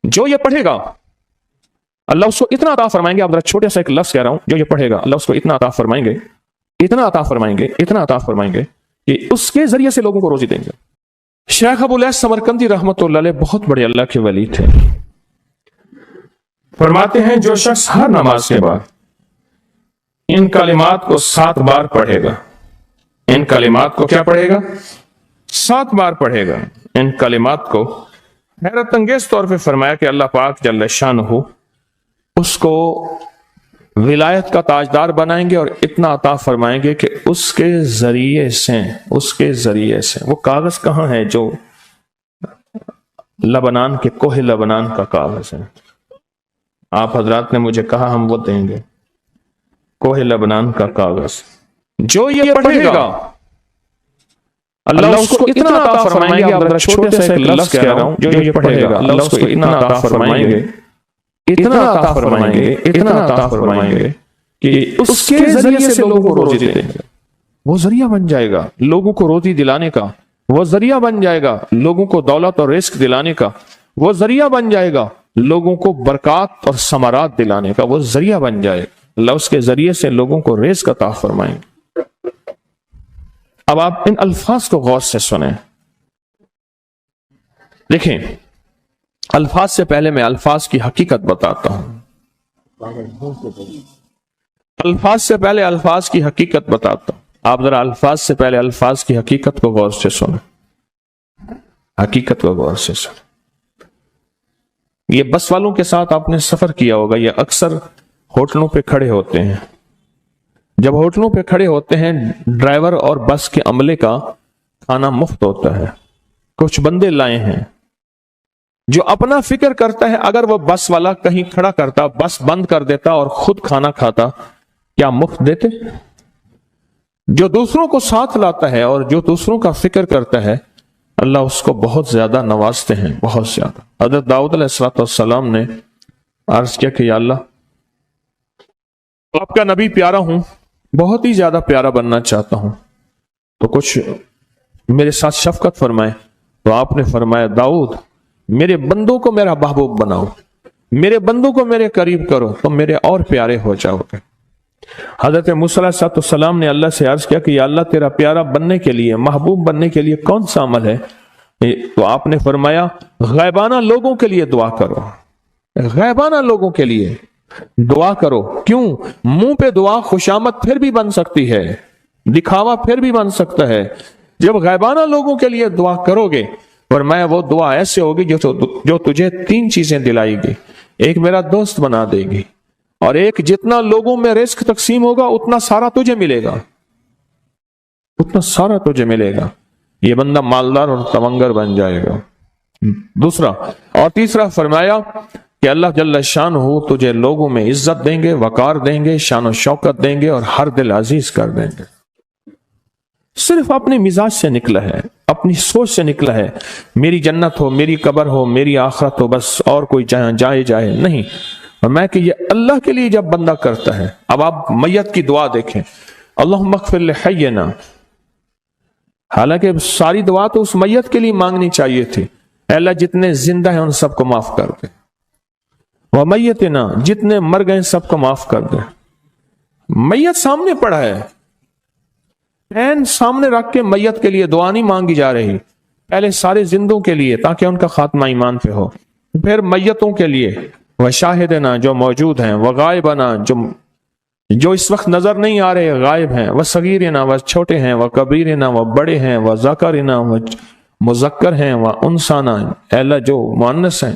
جو یہ پڑھے گا اللہ اس کو اتنا عطا فرمائیں گے. آپ ذرا چھوٹے سا ایک لفظ کہہ رہا ہوں, جو یہ پڑھے گا اللہ اس کو اتنا عطا فرمائیں گے, اتنا عطا فرمائیں گے, اتنا عطا فرمائیں گے کہ اس کے ذریعے سے لوگوں کو روزی دیں گے. شیخ ابو الیاس سمرقندی رحمۃ اللہ علیہ بہت بڑے اللہ کے ولی تھے. فرماتے ہیں جو شخص ہر نماز کے بعد ان کلمات کو 7 بار پڑھے گا, ان کلمات کو کیا پڑھے گا؟ 7 بار پڑھے گا. ان کلمات کو حیرت انگیز طور پہ فرمایا کہ اللہ پاک جل شانہ اس کو ولایت کا تاجدار بنائیں گے اور اتنا عطا فرمائیں گے کہ اس کے ذریعے سے وہ کاغذ کہاں ہے جو لبنان کے کوہ لبنان کا کاغذ ہے, آپ حضرات نے مجھے کہا ہم وہ دیں گے, کوہ لبنان کا کاغذ. جو یہ پڑھے گا اللہ اس کو اتنا عطا فرمائیں گے. آپ ذرا چھوٹے سے ایک لفظ کہہ رہا ہوں, جو یہ پڑھے گا اللہ اس کو اتنا عطا فرمائیں گے, اتنا عطا فرمائیں گے, اتنا عطا فرمائیں گے کہ اس کے ذریعے سے لوگوں کو روزی دیں گے. وہ ذریعہ بن جائے گا لوگوں کو روزی دلانے کا, وہ ذریعہ بن جائے گا لوگوں کو دولت اور رزق دلانے کا, وہ ذریعہ بن جائے گا لوگوں کو برکات اور ثمرات دلانے کا, وہ ذریعہ بن جائے گا. اللہ اس کے ذریعے سے لوگوں کو رزق عطا فرمائیں گے. اب آپ ان الفاظ کو غور سے سنیں. دیکھیں, الفاظ سے پہلے میں الفاظ کی حقیقت بتاتا ہوں. الفاظ سے پہلے الفاظ کی حقیقت بتاتا ہوں. آپ ذرا الفاظ سے پہلے الفاظ کی حقیقت کو غور سے سنیں, حقیقت کو غور سے سنیں. یہ بس والوں کے ساتھ آپ نے سفر کیا ہوگا, یہ اکثر ہوٹلوں پہ کھڑے ہوتے ہیں. جب ہوٹلوں پہ کھڑے ہوتے ہیں ڈرائیور اور بس کے عملے کا کھانا مفت ہوتا ہے. کچھ بندے لائے ہیں جو اپنا فکر کرتا ہے اگر وہ بس والا کہیں کھڑا کرتا, بس بند کر دیتا اور خود کھانا کھاتا, کیا مفت دیتے؟ جو دوسروں کو ساتھ لاتا ہے اور جو دوسروں کا فکر کرتا ہے اللہ اس کو بہت زیادہ نوازتے ہیں, بہت زیادہ. حضرت داؤد علیہ السلام نے عرض کیا کہ یا اللہ آپ کا نبی پیارا ہوں, بہت ہی زیادہ پیارا بننا چاہتا ہوں, تو کچھ میرے ساتھ شفقت فرمائے. تو آپ نے فرمایا داؤد میرے بندوں کو میرا محبوب بناؤ, میرے بندوں کو میرے قریب کرو تو میرے اور پیارے ہو جاؤ گے. حضرت موسیٰ علیہ السلام نے اللہ سے عرض کیا کہ یا اللہ تیرا پیارا بننے کے لیے, محبوب بننے کے لیے کون سا عمل ہے؟ تو آپ نے فرمایا غیبانہ لوگوں کے لیے دعا کرو, غیبانہ لوگوں کے لیے دعا کرو. کیوں؟ منہ پہ دعا خوشامد پھر بھی بن سکتی ہے, دکھاوا پھر بھی بن سکتا ہے. جب غیبانہ لوگوں کے لیے دعا کرو گے فرمایا وہ دعا ایسے ہوگی جو تجھے 3 چیزیں دلائے گی. ایک میرا دوست بنا دے گی, اور ایک جتنا لوگوں میں رزق تقسیم ہوگا اتنا سارا تجھے ملے گا, اتنا سارا تجھے ملے گا. یہ بندہ مالدار اور تونگر بن جائے گا. دوسرا اور تیسرا فرمایا کہ اللہ جل شانہ تجھے لوگوں میں عزت دیں گے, وقار دیں گے, شان و شوکت دیں گے اور ہر دل عزیز کر دیں گے. صرف اپنے مزاج سے نکلا ہے, اپنی سوچ سے نکلا ہے, میری جنت ہو, میری قبر ہو, میری آخرت ہو, بس اور کوئی جائے نہیں. اور میں کہ یہ اللہ کے لیے جب بندہ کرتا ہے. اب آپ میت کی دعا دیکھیں, اللہم اغفر لحینا, حالانکہ ساری دعا تو اس میت کے لیے مانگنی چاہیے تھی. اے اللہ جتنے زندہ ہیں ان سب کو معاف کر دے, وہ میتنا جتنے مر گئے سب کو معاف کر دے. میت سامنے پڑا ہے, عین سامنے رکھ کے میت کے لیے دعا نہیں مانگی جا رہی. پہلے سارے زندوں کے لیے تاکہ ان کا خاتمہ ایمان پہ ہو, پھر میتوں کے لیے وشاہدنا جو موجود ہیں, وغائبنا جو اس وقت نظر نہیں آ رہے غائب ہیں, وصغیرنا وہ چھوٹے ہیں, وکبیرنا وہ بڑے ہیں, وذکرنا وہ مذکر ہیں, وانثانا اے اللہ جو مؤنث ہیں.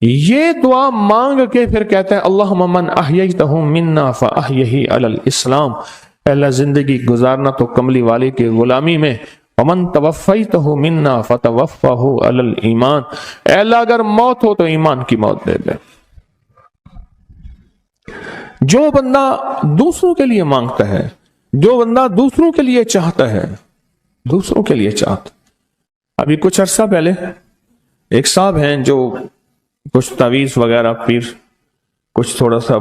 یہ دعا مانگ کے پھر کہتے ہیں اللہم من احییتہ منا فاحیہ علی الاسلام, پہلا زندگی گزارنا تو کملی والے کی غلامی میں, ومن توفیتہ منا فتوفہ علی الایمان, اے اللہ اگر موت ہو تو ایمان کی موت دے دے. جو بندہ دوسروں کے لیے مانگتا ہے, جو بندہ دوسروں کے لیے چاہتا ہے, دوسروں کے لیے چاہتا. ابھی کچھ عرصہ پہلے ایک صاحب ہیں جو کچھ تعویذ وغیرہ پیر کچھ تھوڑا سا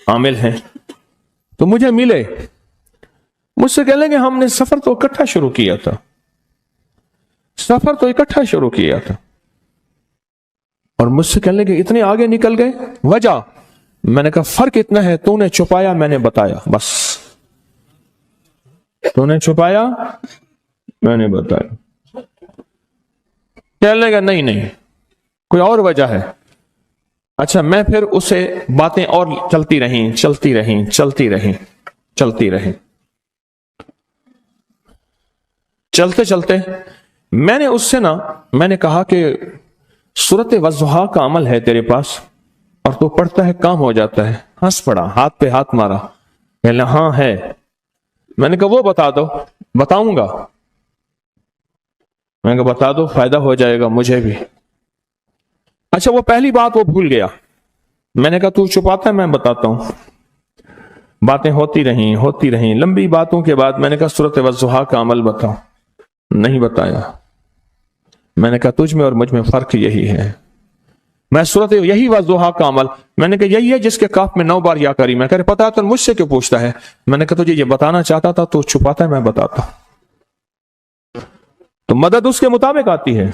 عامل ہیں, تو مجھے ملے, مجھ سے کہہ لیں کہ ہم نے سفر تو اکٹھا شروع کیا تھا, اور مجھ سے کہنے لگے اتنے آگے نکل گئے، وجہ؟ میں نے کہا فرق اتنا ہے، تو نے چھپایا، میں نے بتایا، بس تو نے چھپایا، میں نے بتایا۔ کہنے لگا نہیں کوئی اور وجہ ہے۔ اچھا، میں پھر اسے باتیں اور چلتی رہیں۔ چلتے میں نے کہا کہ سورت والضحیٰ کا عمل ہے تیرے پاس اور تو پڑھتا ہے، کام ہو جاتا ہے۔ ہنس پڑا، ہاتھ پہ ہاتھ مارا، کہنے ہاں ہے۔ میں نے کہا وہ بتا دو۔ بتاؤں گا، میں نے کہا بتا دو، فائدہ ہو جائے گا مجھے بھی۔ اچھا، وہ پہلی بات وہ بھول گیا۔ میں نے کہا تو چھپاتا ہے، میں بتاتا ہوں۔ باتیں ہوتی رہیں لمبی باتوں کے بعد میں نے کہا سورت والضحیٰ کا عمل بتاؤ۔ نہیں بتایا۔ میں نے کہا تجھ میں اور مجھ میں فرق یہی ہے، میں سورت یہی والضحیٰ کا عمل، میں نے کہا یہی ہے جس کے کاف میں 9 بار یا کری۔ میں کہا پتا ہے تو مجھ سے کیوں پوچھتا ہے؟ میں نے کہا تجھے یہ بتانا چاہتا تھا تو چھپاتا ہے، میں بتاتا۔ تو مدد اس کے مطابق آتی ہے۔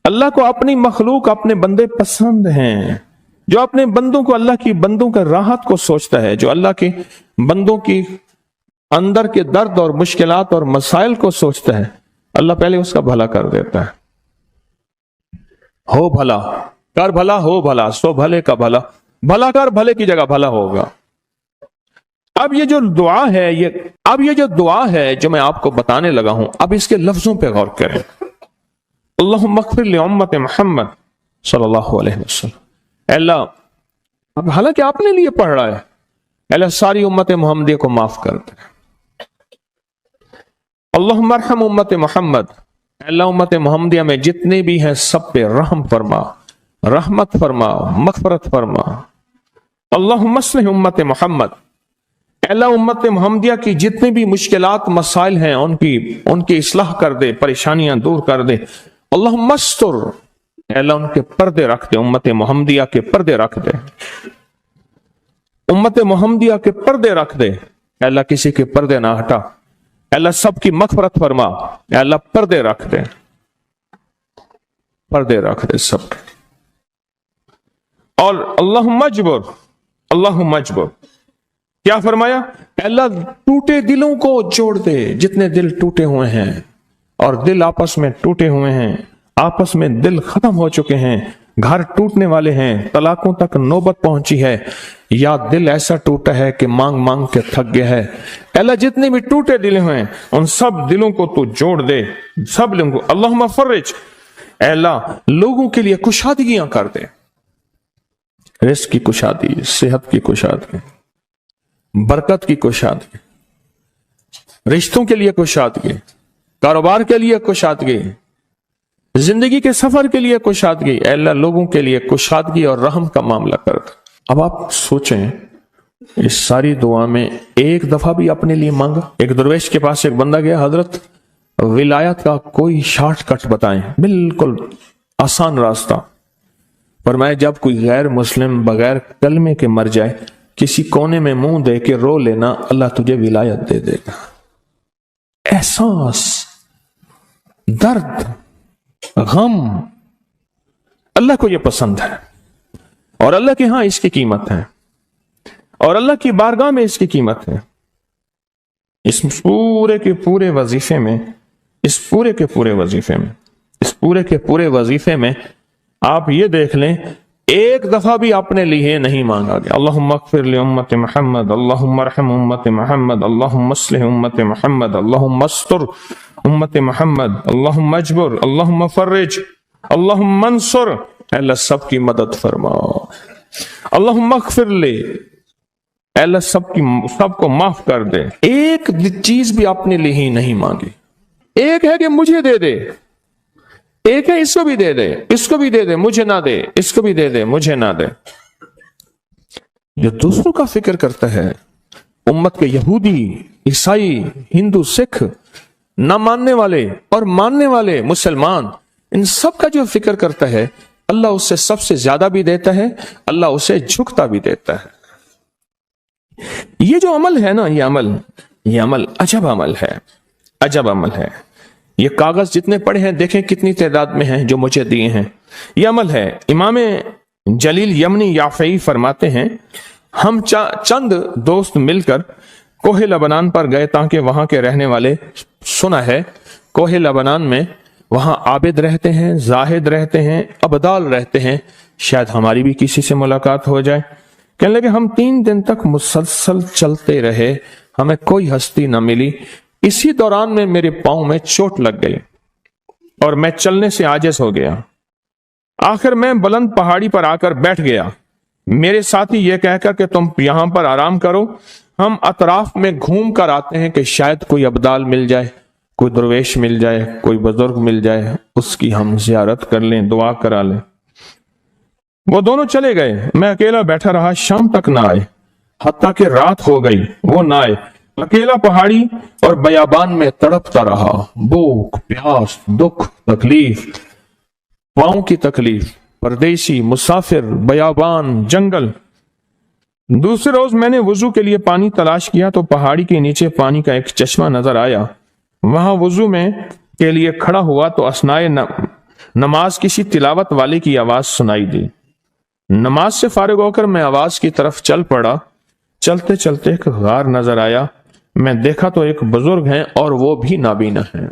اللہ کو اپنی مخلوق، اپنے بندے پسند ہیں، جو اپنے بندوں کو، اللہ کی بندوں کا راحت کو سوچتا ہے، جو اللہ کے بندوں کی اندر کے درد اور مشکلات اور مسائل کو سوچتا ہے، اللہ پہلے اس کا بھلا کر دیتا ہے۔ ہو بھلا، کر بھلا، ہو بھلا، سو بھلے کا بھلا، بھلا کر، بھلے کی جگہ بھلا ہوگا۔ اب یہ جو دعا ہے جو میں آپ کو بتانے لگا ہوں، اب اس کے لفظوں پہ غور کریں۔ اللہم اغفر لامت محمد صلی اللہ علیہ وسلم۔ اے اللہ، اب حالانکہ آپ نے لیے پڑھ رہا ہے، اے اللہ ساری امت محمدیہ کو معاف کر دے۔ اللہم ارحم امت محمد، اے اللہ امت محمدیہ میں جتنے بھی ہیں سب پہ رحم فرما، رحمت فرما، مغفرت فرما۔ اللہم اصلح امت محمد، اے اللہ امت محمدیہ کی جتنی بھی مشکلات مسائل ہیں ان کی اصلاح کر دے، پریشانیاں دور کر دے۔ اللہم استر، اے اللہ ان کے پردے رکھ دے، امت محمدیہ کے پردے رکھ دے، امت محمدیہ کے پردے رکھ دے۔ اے اللہ کسی کے پردے نہ ہٹا، اے اللہ سب کی مغفرت فرما، اے اللہ پردے رکھ دے، پردے رکھ دے سب کے۔ اور اللہم اجبر، کیا فرمایا؟ اے اللہ ٹوٹے دلوں کو جوڑ دے، جتنے دل ٹوٹے ہوئے ہیں اور دل آپس میں ٹوٹے ہوئے ہیں، آپس میں دل ختم ہو چکے ہیں، گھر ٹوٹنے والے ہیں، طلاقوں تک نوبت پہنچی ہے، یا دل ایسا ٹوٹا ہے کہ مانگ مانگ کے تھک گیا ہے۔ اے اللہ جتنے بھی ٹوٹے دل ہیں ان سب دلوں کو تو جوڑ دے، سب دلوں کو۔ اللہم فرج، اے اللہ لوگوں کے لیے کشادگیاں کر دے، رزق کی کشادگی، صحت کی کشادگی، برکت کی کشادگی، رشتوں کے لیے کشادگی، کاروبار کے لیے کشادگی، زندگی کے سفر کے لیے کشادگی۔ اے اللہ لوگوں کے لیے کشادگی اور رحم کا معاملہ کر دے۔ اب آپ سوچیں، اس ساری دعا میں ایک دفعہ بھی اپنے لیے مانگا؟ ایک درویش کے پاس ایک بندہ گیا، حضرت ولایت کا کوئی شارٹ کٹ بتائیں، بالکل آسان راستہ۔ فرمایا جب کوئی غیر مسلم بغیر کلمے کے مر جائے، کسی کونے میں منہ دے کے رو لینا، اللہ تجھے ولایت دے دے گا۔ احساس، درد، غم، اللہ کو یہ پسند ہے، اور اللہ کے ہاں اس کی قیمت ہے، اور اللہ کی بارگاہ میں اس کی قیمت ہے۔ اس پورے کے پورے وظیفے میں آپ یہ دیکھ لیں، ایک دفعہ بھی اپنے لیے نہیں مانگا گیا۔ اللہم اغفر لامت محمد، اللہم ارحم امت محمد، اللہم اصلح امت محمد، اللہم استر امت محمد، اللہم اجبر، اللہم فرج، اللہم منصر، اے اللہ سب کی مدد فرما، اللہم اغفر لے، اے اللہ سب کو معاف کر دے۔ ایک چیز بھی اپنے لیے ہی نہیں مانگی۔ ایک ہے کہ مجھے دے دے، ایک ہے اس کو بھی دے دے، اس کو بھی دے دے، مجھے نہ دے، اس کو بھی دے دے، مجھے نہ دے۔ جو دوسروں کا فکر کرتا ہے، امت کے یہودی، عیسائی، ہندو، سکھ، نہ ماننے والے اور ماننے والے مسلمان، ان سب کا جو فکر کرتا ہے، اللہ اسے سب سے زیادہ بھی دیتا ہے، اللہ اسے جھکتا بھی دیتا ہے۔ یہ جو عمل ہے نا، یہ عمل عجب عمل ہے۔ یہ کاغذ جتنے پڑے ہیں دیکھیں کتنی تعداد میں ہیں جو مجھے دیے ہیں۔ یہ عمل ہے۔ امام جلیل یمنی یافعی فرماتے ہیں ہم چند دوست مل کر کوہ لبنان پر گئے تاکہ وہاں کے رہنے والے، سنا ہے کوہ لبنان میں وہاں عابد رہتے ہیں، زاہد رہتے ہیں، ابدال رہتے ہیں، شاید ہماری بھی کسی سے ملاقات ہو جائے۔ کہنے لگے ہم 3 دن تک مسلسل چلتے رہے، ہمیں کوئی ہستی نہ ملی۔ اسی دوران میں میرے پاؤں میں چوٹ لگ گئی اور میں چلنے سے عاجز ہو گیا۔ آخر میں بلند پہاڑی پر آ کر بیٹھ گیا۔ میرے ساتھی یہ کہہ کر کہ تم یہاں پر آرام کرو، ہم اطراف میں گھوم کر آتے ہیں کہ شاید کوئی ابدال مل جائے، کوئی درویش مل جائے، کوئی بزرگ مل جائے، اس کی ہم زیارت کر لیں، دعا کرا لیں۔ وہ دونوں چلے گئے، میں اکیلا بیٹھا رہا، شام تک نہ آئے، حتیٰ کہ رات ہو گئی، وہ نہ آئے۔ اکیلا پہاڑی اور بیابان میں تڑپتا رہا، بھوک، پیاس، دکھ، تکلیف، پاؤں کی تکلیف، پردیسی، مسافر، بیابان، جنگل۔ دوسرے روز میں نے وضو کے لیے پانی تلاش کیا تو پہاڑی کے نیچے پانی کا ایک چشمہ نظر آیا۔ وہاں وضو میں کے لیے کھڑا ہوا تو اثنائے نماز کسی تلاوت والے کی آواز سنائی دی۔ نماز سے فارغ ہو کر میں آواز کی طرف چل پڑا۔ چلتے چلتے ایک غار نظر آیا، میں دیکھا تو ایک بزرگ ہیں اور وہ بھی نابینا ہیں۔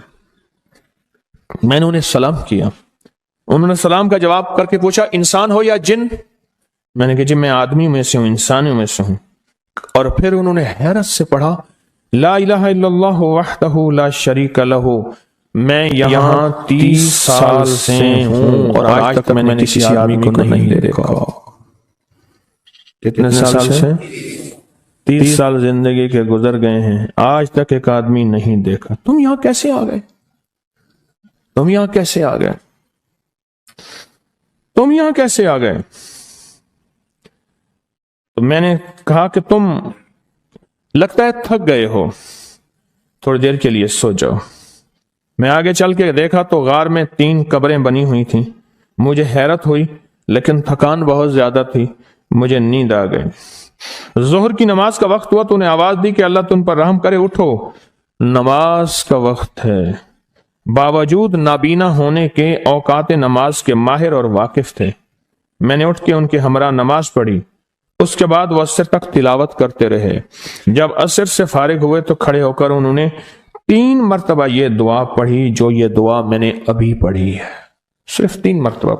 میں نے انہیں سلام کیا، انہوں نے سلام کا جواب کر کے پوچھا انسان ہو یا جن؟ میں نے کہا جی میں آدمی میں سے ہوں، انسانوں میں سے ہوں۔ اور پھر انہوں نے حیرت سے پڑھا لا الہ الا اللہ وحدہ لا شریک لہ، میں یہاں 30 سال سے ہوں اور آج تک میں نے کسی آدمی کو نہیں دیکھا۔ کتنے سال سے؟ 30 سال زندگی کے گزر گئے ہیں، آج تک ایک آدمی نہیں دیکھا۔ تم یہاں کیسے آ گئے؟ تم یہاں کیسے آ گئے؟ تم یہاں کیسے آ گئے؟ تو میں نے کہا کہ تم لگتا ہے تھک گئے ہو، تھوڑی دیر کے لیے سو جاؤ۔ میں آگے چل کے دیکھا تو غار میں 3 قبریں بنی ہوئی تھیں۔ مجھے حیرت ہوئی لیکن تھکان بہت زیادہ تھی، مجھے نیند آ گئی۔ ظہر کی نماز کا وقت ہوا تو انہیں آواز دی کہ اللہ تم پر رحم کرے، اٹھو نماز کا وقت ہے۔ باوجود نابینا ہونے کے اوقات نماز کے ماہر اور واقف تھے۔ میں نے اٹھ کے ان کے ہمراہ نماز پڑھی، اس کے بعد وہ عصر تک تلاوت کرتے رہے۔ جب عصر سے فارغ ہوئے تو کھڑے ہو کر انہوں نے 3 مرتبہ یہ دعا پڑھی جو یہ دعا میں نے ابھی پڑھی ہے، صرف 3 مرتبہ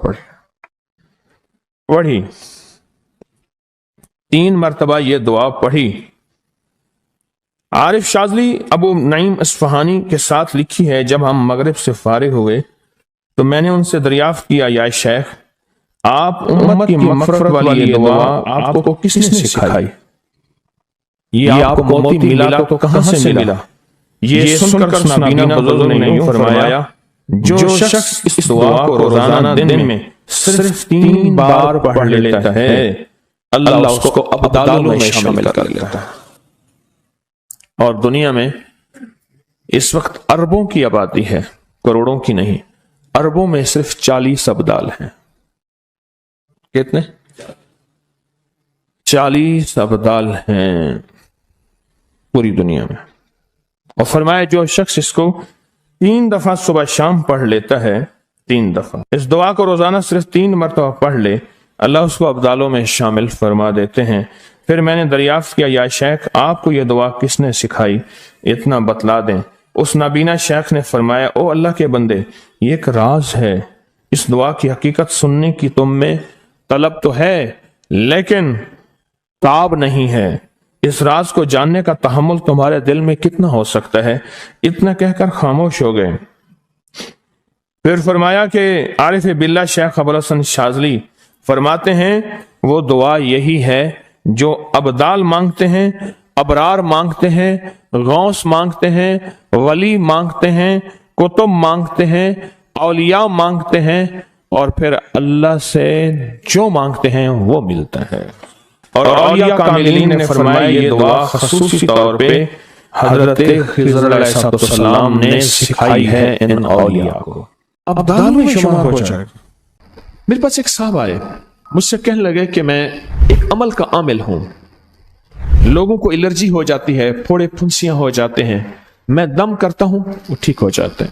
پڑھی 3 مرتبہ یہ دعا پڑھی۔ عارف شاذلی ابو نعیم اصفہانی کے ساتھ لکھی ہے جب ہم مغرب سے فارغ ہوئے تو میں نے ان سے دریافت کیا یا شیخ آپ امت کی مغفرت والی یہ دعا آپ کو کس نے سکھائی؟ یہ آپ کو موتی ملا تو کہاں سے ملا؟ یہ سن کر نابینا بزرگ نے یوں فرمایا جو شخص اس دعا کو روزانہ دن میں صرف 3 بار پڑھ لیتا ہے اللہ اس کو ابدالوں میں شامل کر لیتا ہے۔ اور دنیا میں اس وقت اربوں کی آبادی ہے، کروڑوں کی نہیں، اربوں میں صرف 40 ابدال ہیں۔ کتنے؟ 40 ابدال ہیں پوری دنیا میں۔ اور فرمایا جو شخص اس کو 3 دفعہ صبح شام پڑھ لیتا ہے، 3 دفعہ اس دعا کو روزانہ صرف 3 مرتبہ پڑھ لے، اللہ اس کو ابدالوں میں شامل فرما دیتے ہیں۔ پھر میں نے دریافت کیا یا شیخ آپ کو یہ دعا کس نے سکھائی؟ اتنا بتلا دیں۔ اس نابینا شیخ نے فرمایا او اللہ کے بندے، یہ ایک راز ہے، اس دعا کی حقیقت سننے کی تم میں طلب تو ہے لیکن تاب نہیں ہے، اس راز کو جاننے کا تحمل تمہارے دل میں کتنا ہو سکتا ہے؟ اتنا کہہ کر خاموش ہو گئے۔ پھر فرمایا کہ عارف باللہ شیخ ابوالحسن شاذلی فرماتے ہیں وہ دعا یہی ہے جو ابدال مانگتے ہیں، ابرار مانگتے ہیں، غوث مانگتے ہیں، ولی مانگتے ہیں، کتب مانگتے ہیں، اولیاء مانگتے ہیں، اور پھر اللہ سے جو مانگتے ہیں وہ ملتا ہے۔ اور اولیاء کاملین نے فرمایا یہ دعا خصوصی طور پہ حضرت خضر علیہ السلام نے سکھائی ہے ان اولیاء کو۔ ابدال میں شمار ہو جائے۔ میرے پاس ایک صاحب آئے، مجھ سے کہنے لگے کہ میں ایک عمل کا عامل ہوں، لوگوں کو الرجی ہو جاتی ہے، پھوڑے پھنسیاں ہو جاتے ہیں، میں دم کرتا ہوں وہ ٹھیک ہو جاتے ہیں،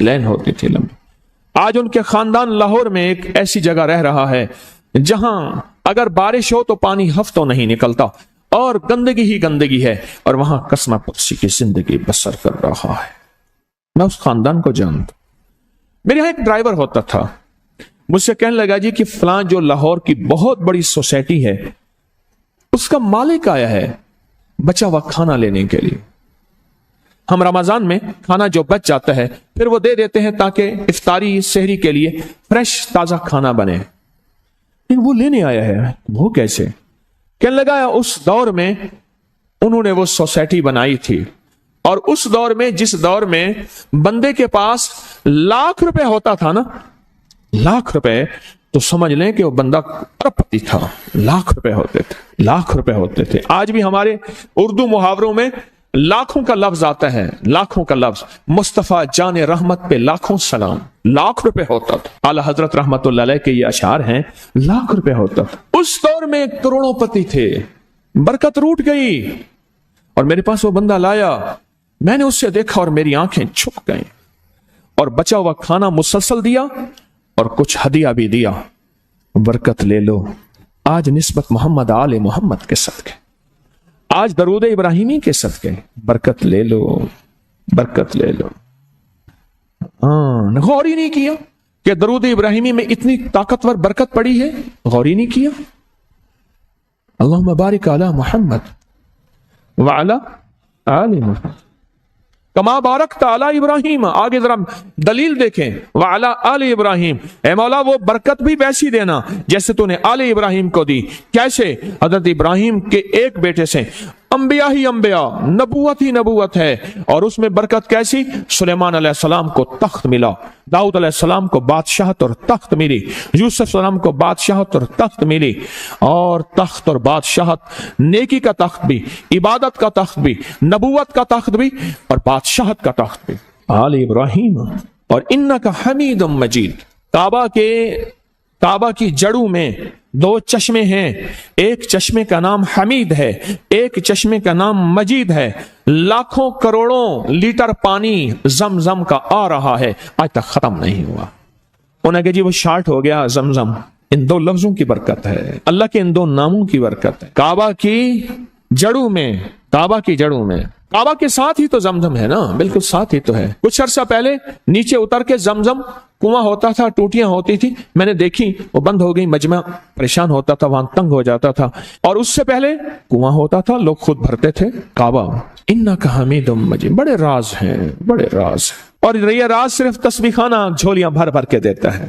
لین ہوتی تھی لمبی. آج ان کے خاندان لاہور میں ایک ایسی جگہ رہ رہا ہے جہاں اگر بارش ہو تو پانی ہفتوں نہیں نکلتا اور گندگی ہی گندگی ہے, اور وہاں کسمہ پرسی کی زندگی بسر کر رہا ہے. میں اس خاندان کو جانتا. میرے یہاں ایک ڈرائیور ہوتا تھا, مجھ سے کہنے لگا جی کہ فلاں جو لاہور کی بہت بڑی سوسائٹی ہے اس کا مالک آیا ہے بچا ہوا کھانا لینے کے لیے. ہم رمضان میں کھانا جو بچ جاتا ہے پھر وہ دے دیتے ہیں تاکہ افطاری سحری کے لیے فریش تازہ کھانا بنے. لیکن وہ لینے آیا ہے, وہ کیسے؟ کہنے لگا اس دور میں انہوں نے وہ سوسائٹی بنائی تھی, اور اس دور میں جس دور میں بندے کے پاس لاکھ روپے ہوتا تھا نا, لاکھ روپے, تو سمجھ لیں کہ وہ بندہ ارب پتی تھا. لاکھ روپے ہوتے تھے, لاکھ روپے ہوتے تھے. آج بھی ہمارے اردو محاوروں میں لاکھوں کا لفظ آتا ہے, لاکھوں کا لفظ. مصطفیٰ جان رحمت پہ لاکھوں سلام. لاکھ روپے ہوتا تھا. اعلی حضرت رحمت اللہ علیہ کے یہ اشعار ہیں, لاکھ روپے ہوتا تھا. اس دور میں کروڑوں پتی تھے. برکت روٹ گئی اور میرے پاس وہ بندہ لایا. میں نے اس سے دیکھا اور میری آنکھیں چھپ گئیں, اور بچا ہوا کھانا مسلسل دیا اور کچھ ہدیہ بھی دیا. برکت لے لو. آج نسبت محمد آل محمد کے صدقے, آج درود ابراہیمی کے صدقے برکت لے لو, برکت لے لو. غور ہی نہیں کیا کہ درود ابراہیمی میں اتنی طاقتور برکت پڑی ہے, غور ہی نہیں کیا. اللہم بارک علی محمد وعلی آل محمد کما بارکت علی ابراہیم. آگے ذرا دلیل دیکھیں, وعلی آل ابراہیم. اے مولا وہ برکت بھی ویسی دینا جیسے تو نے آل ابراہیم کو دی. کیسے؟ حضرت ابراہیم کے ایک بیٹے سے انبیاء ہی انبیاء, نبوت ہی نبوت ہے, اور اس میں برکت کیسی؟ سلیمان علیہ السلام کو تخت ملا, داؤد علیہ السلام کو بادشاہت اور تخت ملی, یوسف علیہ السلام کو بادشاہت اور تخت ملی. اور تخت اور بادشاہت, نیکی کا تخت بھی, عبادت کا تخت بھی, نبوت کا تخت بھی, اور بادشاہت کا تخت بھی. آل ابراہیم. اور انکا حمید مجید. کعبہ کی جڑوں میں دو چشمے ہیں, ایک چشمے کا نام حمید ہے, ایک چشمے کا نام مجید ہے. لاکھوں کروڑوں لیٹر پانی زمزم کا آ رہا ہے, آج تک ختم نہیں ہوا. انہیں کہ جی وہ شارٹ ہو گیا زمزم. ان دو لفظوں کی برکت ہے, اللہ کے ان دو ناموں کی برکت ہے. کعبہ کی جڑوں میں, کعبہ کی جڑوں میں, کعبہ کے ساتھ ہی تو زمزم ہے نا, بالکل ساتھ ہی تو ہے. کچھ عرصہ پہلے نیچے اتر کے زمزم کنواں ہوتا تھا, ٹوٹیاں ہوتی تھی, میں نے دیکھی وہ بند ہو گئی. مجمع پریشان ہوتا تھا, وہاں تنگ ہو جاتا تھا. اور اس سے پہلے کنواں ہوتا تھا, لوگ خود بھرتے تھے. کعبہ انکا حمید مجید. بڑے راز ہیں, بڑے راز ہیں. اور یہ راز صرف تسبیح خانہ جھولیاں بھر بھر کے دیتا ہے.